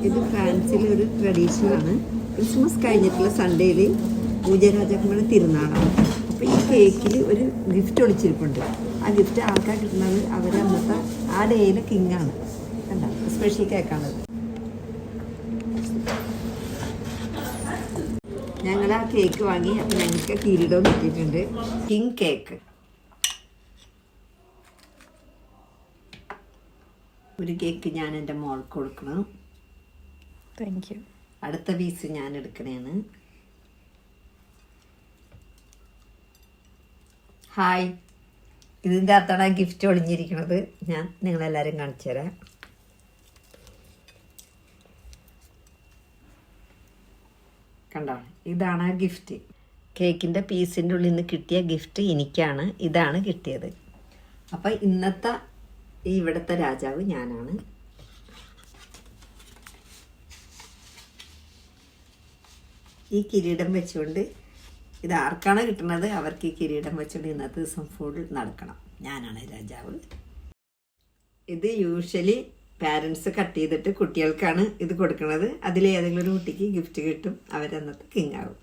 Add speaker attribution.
Speaker 1: ഇത് ഫ്രാൻസിലെ ഒരു ട്രഡീഷനാണ്. ക്രിസ്മസ് കഴിഞ്ഞിട്ടുള്ള സൺഡേയിൽ പൂജരാജാക്കന്മാരുടെ തിരുനാളാണ്. അപ്പോൾ ഈ കേക്കിൽ ഒരു ഗിഫ്റ്റ് ഒളിച്ചിരിപ്പുണ്ട്. ആ ഗിഫ്റ്റ് ആൾക്കാർ കിട്ടുന്നത് അവരെ അന്നത്തെ ആ ഡേയിലെ കിങ്ങാണ്. കണ്ട സ്പെഷ്യൽ കേക്കാണത്. ഞങ്ങൾ ആ കേക്ക് വാങ്ങി. അപ്പം ഞങ്ങൾക്ക് കിരീടവും കിട്ടിയിട്ടുണ്ട്. King cake. ഒരു കേക്ക് ഞാൻ എൻ്റെ മോൾക്ക് കൊടുക്കണം.
Speaker 2: Thank you.
Speaker 1: അടുത്ത പീസ് ഞാൻ എടുക്കണേണ്. ഹായ്, ഇതിൻ്റെ അകത്താണ് ഗിഫ്റ്റ് ഒളിഞ്ഞിരിക്കുന്നത്. ഞാൻ നിങ്ങളെല്ലാവരും കാണിച്ചു തരാം. കണ്ടോ, ഇതാണ് ആ ഗിഫ്റ്റ്. കേക്കിൻ്റെ പീസിൻ്റെ ഉള്ളിൽ നിന്ന് കിട്ടിയ ഗിഫ്റ്റ് എനിക്കാണ്. ഇതാണ് കിട്ടിയത്. അപ്പം ഇന്നത്തെ ഇവിടുത്തെ രാജാവ് ഞാനാണ്. ഈ കിരീടം വെച്ചുകൊണ്ട് ഇത് ആർക്കാണ് കിട്ടുന്നത് അവർക്ക് ഈ കിരീടം വെച്ചുകൊണ്ട് ഇന്നത്തെ ദിവസം ഫുൾ നടക്കണം. ഞാനാണ് രാജാവ്. ഇത് യൂഷ്വലി പാരൻസ് കട്ട് ചെയ്തിട്ട് കുട്ടികൾക്കാണ് ഇത് കൊടുക്കുന്നത്. അതിലേതെങ്കിലും ഒരു കുട്ടിക്ക് ഗിഫ്റ്റ് കിട്ടും. അവരന്നത്തെ കിങ് ആവും.